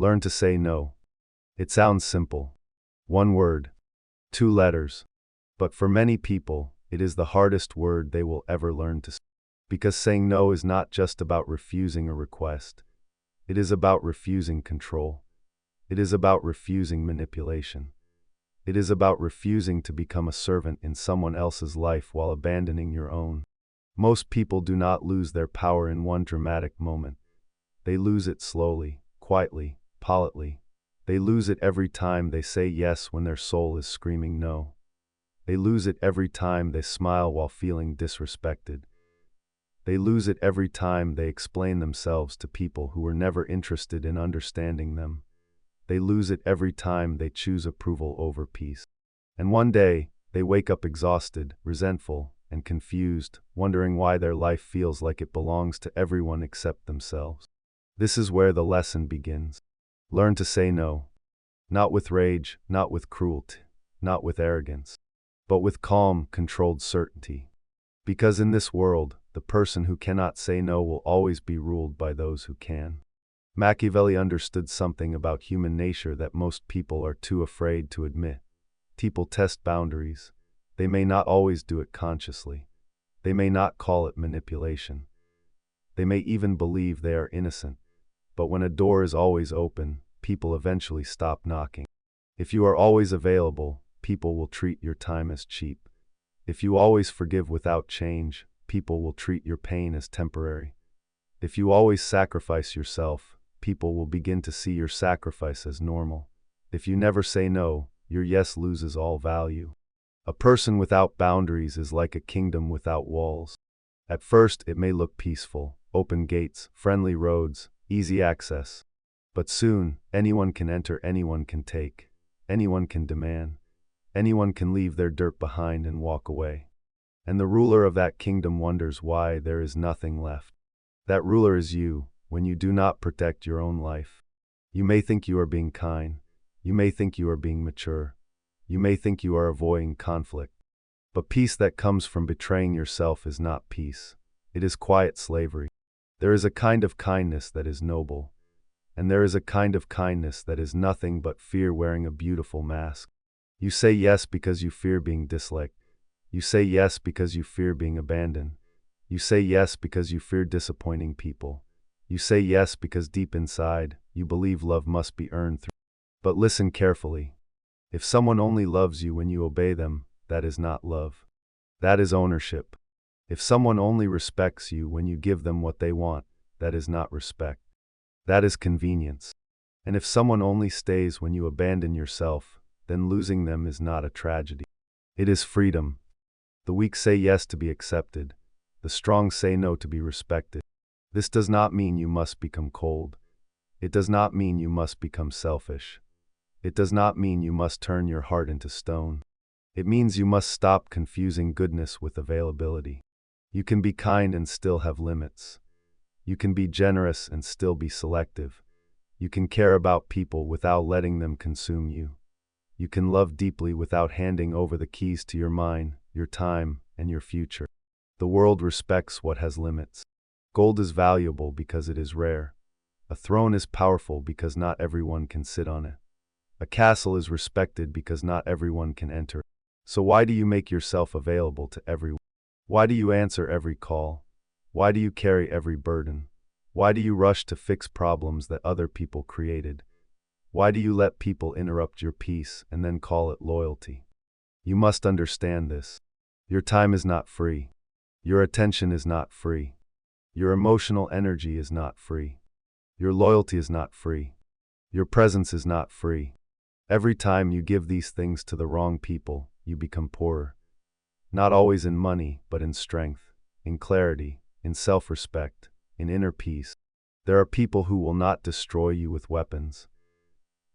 Learn to say no. It sounds simple. One word, two letters. But for many people, it is the hardest word they will ever learn to say. Because saying no is not just about refusing a request. It is about refusing control. It is about refusing manipulation. It is about refusing to become a servant in someone else's life while abandoning your own. Most people do not lose their power in one dramatic moment. They lose it slowly, quietly, politely. They lose it every time they say yes when their soul is screaming no. They lose it every time they smile while feeling disrespected. They lose it every time they explain themselves to people who were never interested in understanding them. They lose it every time they choose approval over peace. And one day, they wake up exhausted, resentful, and confused, wondering why their life feels like it belongs to everyone except themselves. This is where the lesson begins. Learn to say no. Not with rage, not with cruelty, not with arrogance, but with calm, controlled certainty. Because in this world, the person who cannot say no will always be ruled by those who can. Machiavelli understood something about human nature that most people are too afraid to admit. People test boundaries. They may not always do it consciously. They may not call it manipulation. They may even believe they are innocent. But when a door is always open, people eventually stop knocking. If you are always available, people will treat your time as cheap. If you always forgive without change, people will treat your pain as temporary. If you always sacrifice yourself, people will begin to see your sacrifice as normal. If you never say no, your yes loses all value. A person without boundaries is like a kingdom without walls. At first, it may look peaceful, open gates, friendly roads, easy access. But soon, anyone can enter, anyone can take, anyone can demand, anyone can leave their dirt behind and walk away. And the ruler of that kingdom wonders why there is nothing left. That ruler is you. When you do not protect your own life. You may think you are being kind. You may think you are being mature. You may think you are avoiding conflict. But peace that comes from betraying yourself is not peace. It is quiet slavery. There is a kind of kindness that is noble. And there is a kind of kindness that is nothing but fear wearing a beautiful mask. You say yes because you fear being disliked. You say yes because you fear being abandoned. You say yes because you fear disappointing people. You say yes because deep inside, you believe love must be earned through. But listen carefully. If someone only loves you when you obey them, that is not love. That is ownership. If someone only respects you when you give them what they want, that is not respect. That is convenience. And if someone only stays when you abandon yourself, then losing them is not a tragedy. It is freedom. The weak say yes to be accepted. The strong say no to be respected. This does not mean you must become cold. It does not mean you must become selfish. It does not mean you must turn your heart into stone. It means you must stop confusing goodness with availability. You can be kind and still have limits. You can be generous and still be selective. You can care about people without letting them consume you. You can love deeply without handing over the keys to your mind, your time, and your future. The world respects what has limits. Gold is valuable because it is rare. A throne is powerful because not everyone can sit on it. A castle is respected because not everyone can enter. So why do you make yourself available to everyone? Why do you answer every call? Why do you carry every burden? Why do you rush to fix problems that other people created? Why do you let people interrupt your peace and then call it loyalty? You must understand this. Your time is not free. Your attention is not free. Your emotional energy is not free. Your loyalty is not free. Your presence is not free. Every time you give these things to the wrong people, you become poorer. Not always in money, but in strength, in clarity, in self-respect, in inner peace. There are people who will not destroy you with weapons.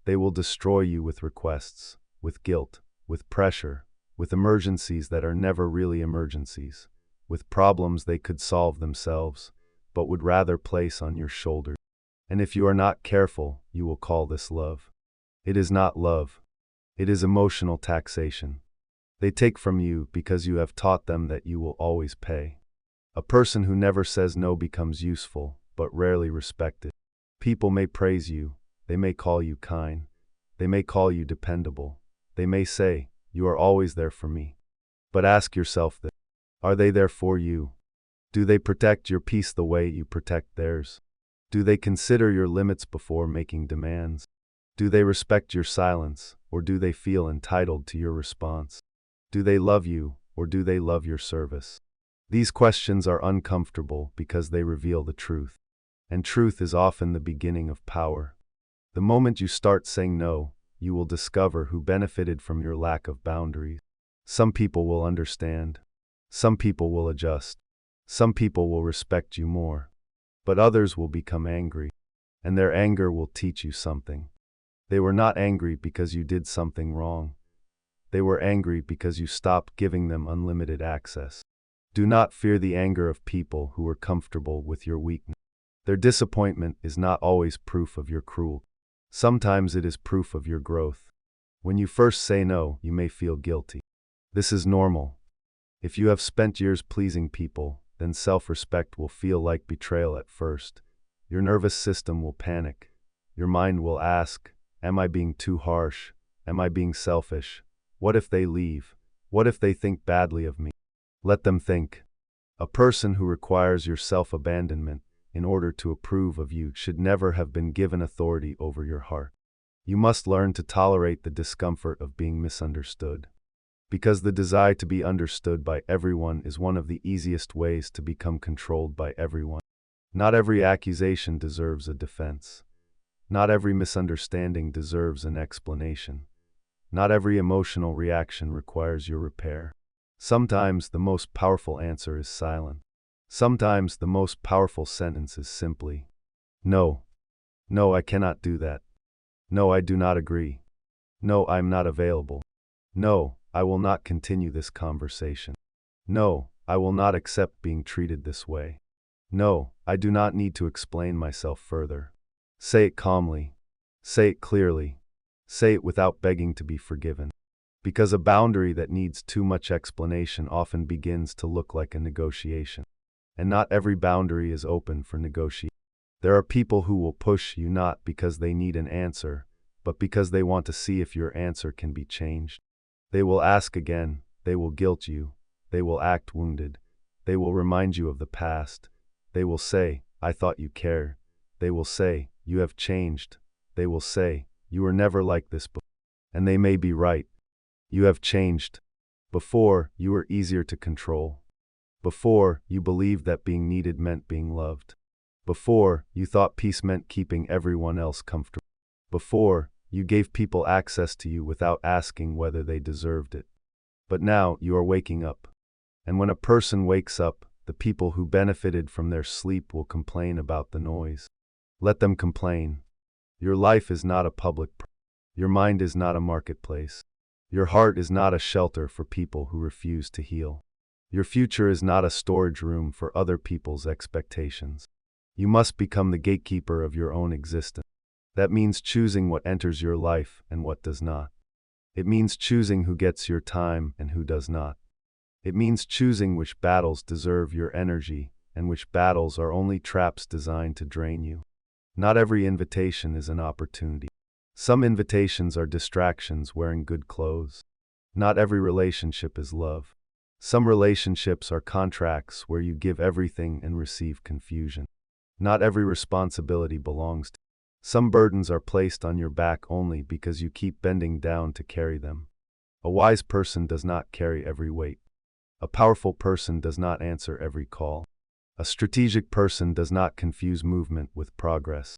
They will destroy you with requests, with guilt, with pressure, with emergencies that are never really emergencies, with problems they could solve themselves, but would rather place on your shoulders. And if you are not careful, you will call this love. It is not love. It is emotional taxation. They take from you because you have taught them that you will always pay. A person who never says no becomes useful, but rarely respected. People may praise you, They may call you kind. They may call you dependable. They may say, "You are always there for me." But ask yourself this: are they there for you? Do they protect your peace the way you protect theirs? Do they consider your limits before making demands? Do they respect your silence, or do they feel entitled to your response? Do they love you, or do they love your service? These questions are uncomfortable because they reveal the truth. And truth is often the beginning of power. The moment you start saying no, you will discover who benefited from your lack of boundaries. Some people will understand. Some people will adjust. Some people will respect you more. But others will become angry. And their anger will teach you something. They were not angry because you did something wrong. They were angry because you stopped giving them unlimited access. Do not fear the anger of people who are comfortable with your weakness. Their disappointment is not always proof of your cruelty. Sometimes it is proof of your growth. When you first say no, you may feel guilty. This is normal. If you have spent years pleasing people, then self-respect will feel like betrayal at first. Your nervous system will panic. Your mind will ask, am I being too harsh? Am I being selfish? What if they leave? What if they think badly of me? Let them think. A person who requires your self-abandonment in order to approve of you should never have been given authority over your heart. You must learn to tolerate the discomfort of being misunderstood. Because the desire to be understood by everyone is one of the easiest ways to become controlled by everyone. Not every accusation deserves a defense. Not every misunderstanding deserves an explanation. Not every emotional reaction requires your repair. Sometimes the most powerful answer is silent. Sometimes the most powerful sentence is simply, "No. No, I cannot do that. No, I do not agree. No, I am not available. No, I will not continue this conversation. No, I will not accept being treated this way. No, I do not need to explain myself further." Say it calmly. Say it clearly. Say it without begging to be forgiven. Because a boundary that needs too much explanation often begins to look like a negotiation. And not every boundary is open for negotiation. There are people who will push you not because they need an answer, but because they want to see if your answer can be changed. They will ask again. They will guilt you. They will act wounded. They will remind you of the past. They will say, "I thought you cared." They will say, "You have changed." They will say, "You were never like this before." And they may be right. You have changed. Before, you were easier to control. Before, you believed that being needed meant being loved. Before, you thought peace meant keeping everyone else comfortable. Before, you gave people access to you without asking whether they deserved it. But now, you are waking up. And when a person wakes up, the people who benefited from their sleep will complain about the noise. Let them complain. Your life is not a public. Your mind is not a marketplace. Your heart is not a shelter for people who refuse to heal. Your future is not a storage room for other people's expectations. You must become the gatekeeper of your own existence. That means choosing what enters your life and what does not. It means choosing who gets your time and who does not. It means choosing which battles deserve your energy and which battles are only traps designed to drain you. Not every invitation is an opportunity. Some invitations are distractions wearing good clothes. Not every relationship is love. Some relationships are contracts where you give everything and receive confusion. Not every responsibility belongs to you. Some burdens are placed on your back only because you keep bending down to carry them. A wise person does not carry every weight. A powerful person does not answer every call. A strategic person does not confuse movement with progress.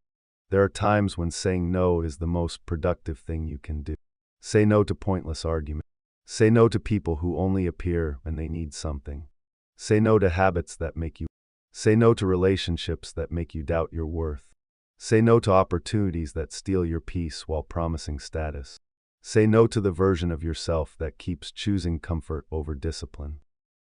There are times when saying no is the most productive thing you can do. Say no to pointless arguments. Say no to people who only appear when they need something. Say no to habits that make you. Say no to relationships that make you doubt your worth. Say no to opportunities that steal your peace while promising status. Say no to the version of yourself that keeps choosing comfort over discipline.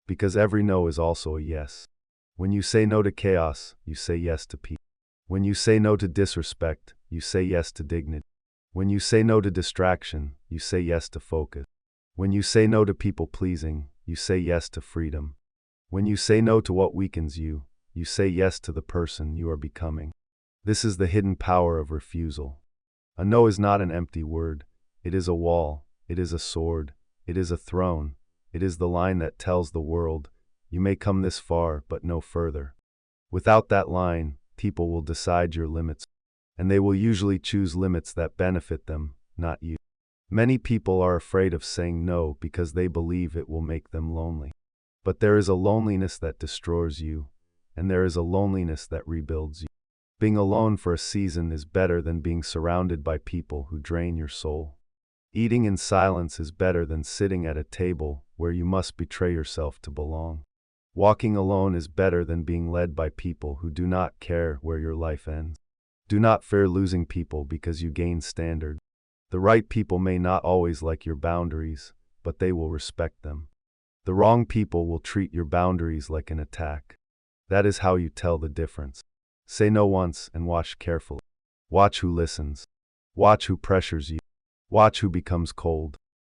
Because every no is also a yes. When you say no to chaos, you say yes to peace. When you say no to disrespect, you say yes to dignity. When you say no to distraction, you say yes to focus. When you say no to people-pleasing, you say yes to freedom. When you say no to what weakens you, you say yes to the person you are becoming. This is the hidden power of refusal. A no is not an empty word. It is a wall. It is a sword. It is a throne. It is the line that tells the world, you may come this far, but no further. Without that line, people will decide your limits, and they will usually choose limits that benefit them, not you. Many people are afraid of saying no because they believe it will make them lonely. But there is a loneliness that destroys you, and there is a loneliness that rebuilds you. Being alone for a season is better than being surrounded by people who drain your soul. Eating in silence is better than sitting at a table where you must betray yourself to belong. Walking alone is better than being led by people who do not care where your life ends. Do not fear losing people because you gain standard. The right people may not always like your boundaries, but they will respect them. The wrong people will treat your boundaries like an attack. That is how you tell the difference. Say no once and watch carefully. Watch who listens. Watch who pressures you. Watch who becomes cold.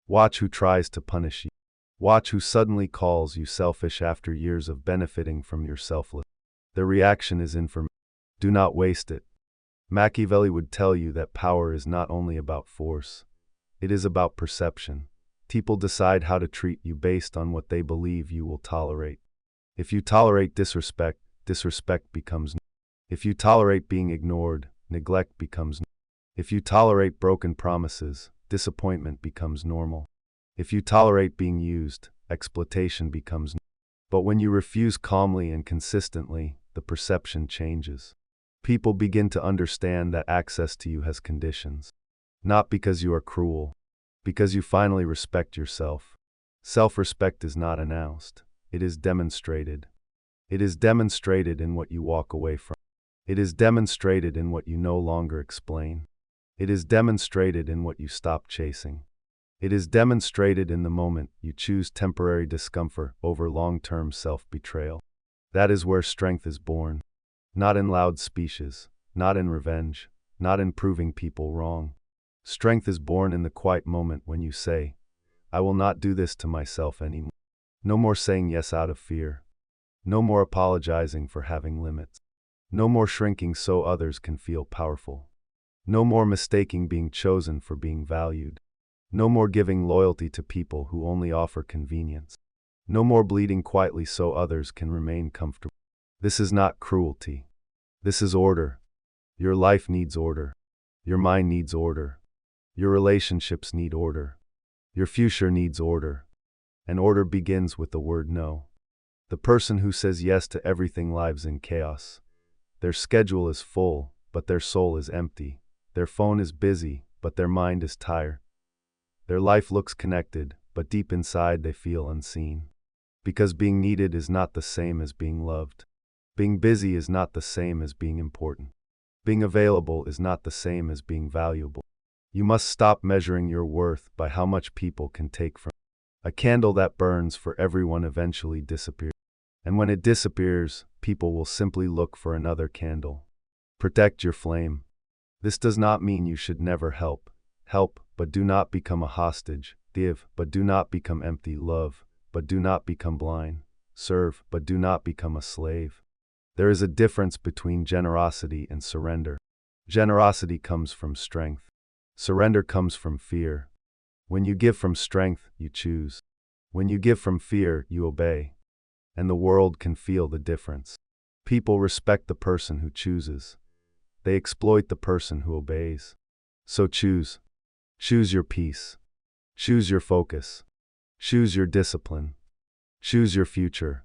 Watch who tries to punish you. Watch who suddenly calls you selfish after years of benefiting from your selflessness. Their reaction is information. Do not waste it. Machiavelli would tell you that power is not only about force. It is about perception. People decide how to treat you based on what they believe you will tolerate. If you tolerate disrespect, disrespect becomes normal. If you tolerate being ignored, neglect becomes normal. If you tolerate broken promises, disappointment becomes normal. If you tolerate being used, exploitation becomes normal. But when you refuse calmly and consistently, the perception changes. People begin to understand that access to you has conditions. Not because you are cruel, because you finally respect yourself. Self-respect is not announced. It is demonstrated. It is demonstrated in what you walk away from. It is demonstrated in what you no longer explain. It is demonstrated in what you stop chasing. It is demonstrated in the moment you choose temporary discomfort over long-term self-betrayal. That is where strength is born. Not in loud speeches, not in revenge, not in proving people wrong. Strength is born in the quiet moment when you say, I will not do this to myself anymore. No more saying yes out of fear. No more apologizing for having limits. No more shrinking so others can feel powerful. No more mistaking being chosen for being valued. No more giving loyalty to people who only offer convenience. No more bleeding quietly so others can remain comfortable. This is not cruelty. This is order. Your life needs order. Your mind needs order. Your relationships need order. Your future needs order. And order begins with the word no. The person who says yes to everything lives in chaos. Their schedule is full, but their soul is empty. Their phone is busy, but their mind is tired. Their life looks connected, but deep inside they feel unseen. Because being needed is not the same as being loved. Being busy is not the same as being important. Being available is not the same as being valuable. You must stop measuring your worth by how much people can take from you. A candle that burns for everyone eventually disappears. And when it disappears, people will simply look for another candle. Protect your flame. This does not mean you should never help. Help, but do not become a hostage. Give, but do not become empty. Love, but do not become blind. Serve, but do not become a slave. There is a difference between generosity and surrender. Generosity comes from strength. Surrender comes from fear. When you give from strength, you choose. When you give from fear, you obey. And the world can feel the difference. People respect the person who chooses. They exploit the person who obeys. So choose. Choose your peace. Choose your focus. Choose your discipline. Choose your future.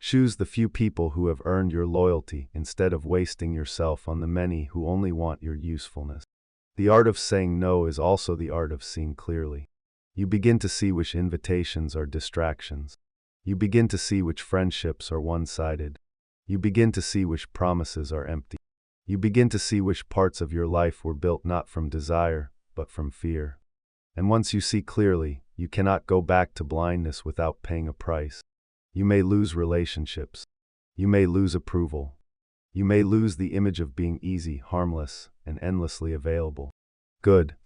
Choose the few people who have earned your loyalty instead of wasting yourself on the many who only want your usefulness. The art of saying no is also the art of seeing clearly. You begin to see which invitations are distractions. You begin to see which friendships are one-sided. You begin to see which promises are empty. You begin to see which parts of your life were built not from desire, but from fear. And once you see clearly, you cannot go back to blindness without paying a price. You may lose relationships. You may lose approval. You may lose the image of being easy, harmless, and endlessly available. Good.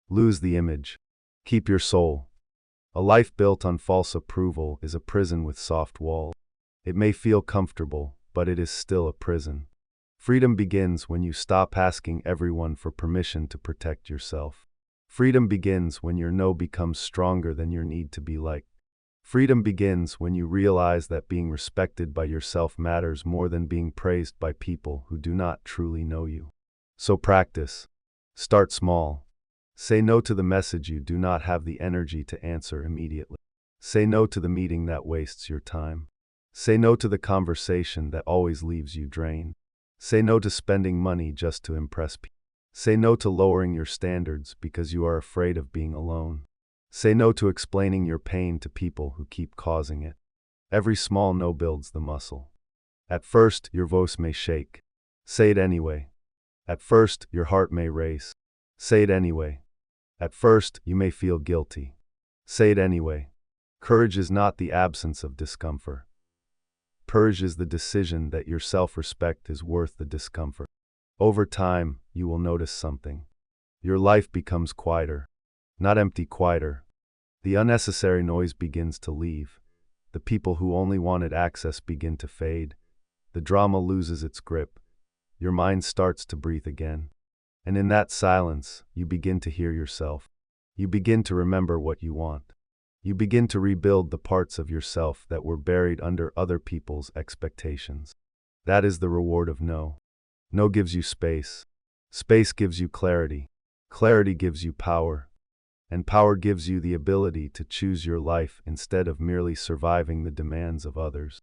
Lose the image. Keep your soul. A life built on false approval is a prison with soft walls. It may feel comfortable, but it is still a prison. Freedom begins when you stop asking everyone for permission to protect yourself. Freedom begins when your no becomes stronger than your need to be liked. Freedom begins when you realize that being respected by yourself matters more than being praised by people who do not truly know you. So practice. Start small. Say no to the message you do not have the energy to answer immediately. Say no to the meeting that wastes your time. Say no to the conversation that always leaves you drained. Say no to spending money just to impress people. Say no to lowering your standards because you are afraid of being alone. Say no to explaining your pain to people who keep causing it. Every small no builds the muscle. At first, your voice may shake. Say it anyway. At first, your heart may race. Say it anyway. At first, you may feel guilty. Say it anyway. Courage is not the absence of discomfort. Courage is the decision that your self-respect is worth the discomfort. Over time, you will notice something. Your life becomes quieter. Not empty, quieter. The unnecessary noise begins to leave. The people who only wanted access begin to fade. The drama loses its grip. Your mind starts to breathe again. And in that silence, you begin to hear yourself. You begin to remember what you want. You begin to rebuild the parts of yourself that were buried under other people's expectations. That is the reward of no. No gives you space. Space gives you clarity. Clarity gives you power. And power gives you the ability to choose your life instead of merely surviving the demands of others.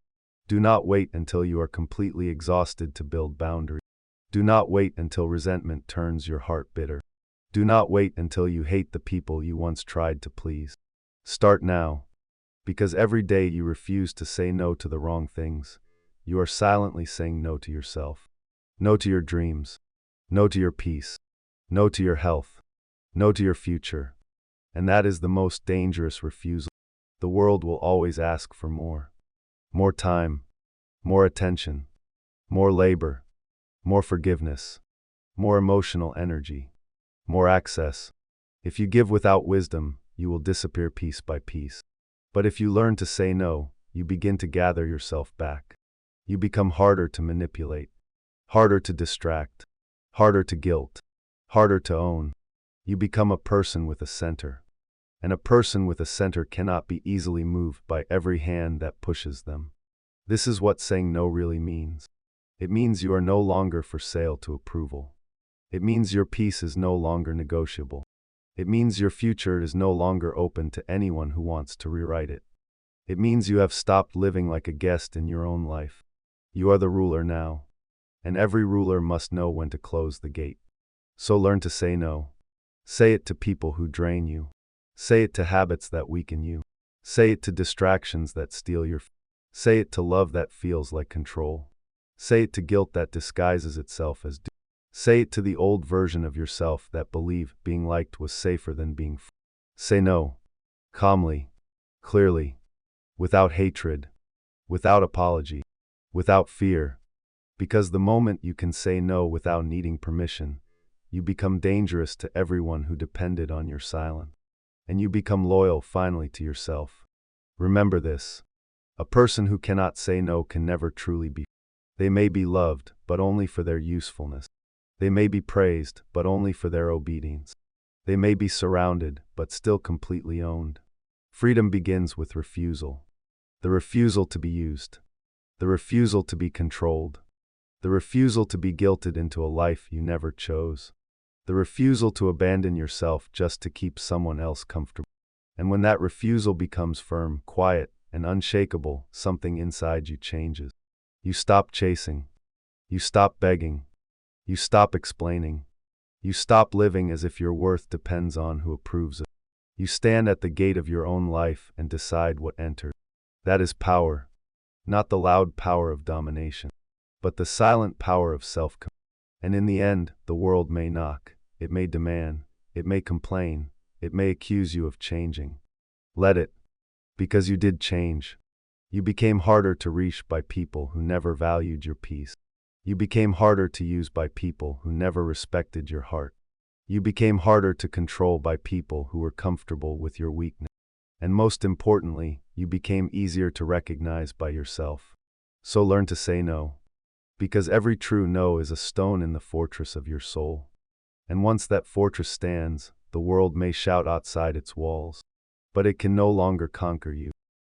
Do not wait until you are completely exhausted to build boundaries. Do not wait until resentment turns your heart bitter. Do not wait until you hate the people you once tried to please. Start now, because every day you refuse to say no to the wrong things, you are silently saying no to yourself. No to your dreams. No to your peace. No to your health. No to your future. And that is the most dangerous refusal. The world will always ask for more. More time. More attention. More labor. More forgiveness. More emotional energy. More access. If you give without wisdom, you will disappear piece by piece. But if you learn to say no, you begin to gather yourself back. You become harder to manipulate. Harder to distract. Harder to guilt. Harder to own. You become a person with a center. And a person with a center cannot be easily moved by every hand that pushes them. This is what saying no really means. It means you are no longer for sale to approval. It means your peace is no longer negotiable. It means your future is no longer open to anyone who wants to rewrite it. It means you have stopped living like a guest in your own life. You are the ruler now. And every ruler must know when to close the gate. So learn to say no. Say it to people who drain you. Say it to habits that weaken you. Say it to distractions that steal your Say it to love that feels like control. Say it to guilt that disguises itself as duty. Say it to the old version of yourself that believed being liked was safer than being free. Say no. Calmly. Clearly. Without hatred. Without apology. Without fear. Because the moment you can say no without needing permission, you become dangerous to everyone who depended on your silence. And you become loyal finally to yourself. Remember this. A person who cannot say no can never truly be. They may be loved, but only for their usefulness. They may be praised, but only for their obedience. They may be surrounded, but still completely owned. Freedom begins with refusal. The refusal to be used. The refusal to be controlled. The refusal to be guilted into a life you never chose. The refusal to abandon yourself just to keep someone else comfortable. And when that refusal becomes firm, quiet, and unshakable, something inside you changes. You stop chasing. You stop begging. You stop explaining. You stop living as if your worth depends on who approves it. You stand at the gate of your own life and decide what enters. That is power. Not the loud power of domination, but the silent power of self-command. And in the end, the world may knock. It may demand, it may complain, it may accuse you of changing. Let it, because you did change. You became harder to reach by people who never valued your peace. You became harder to use by people who never respected your heart. You became harder to control by people who were comfortable with your weakness. And most importantly, you became easier to recognize by yourself. So learn to say no. Because every true no is a stone in the fortress of your soul. And once that fortress stands, the world may shout outside its walls, but it can no longer conquer you.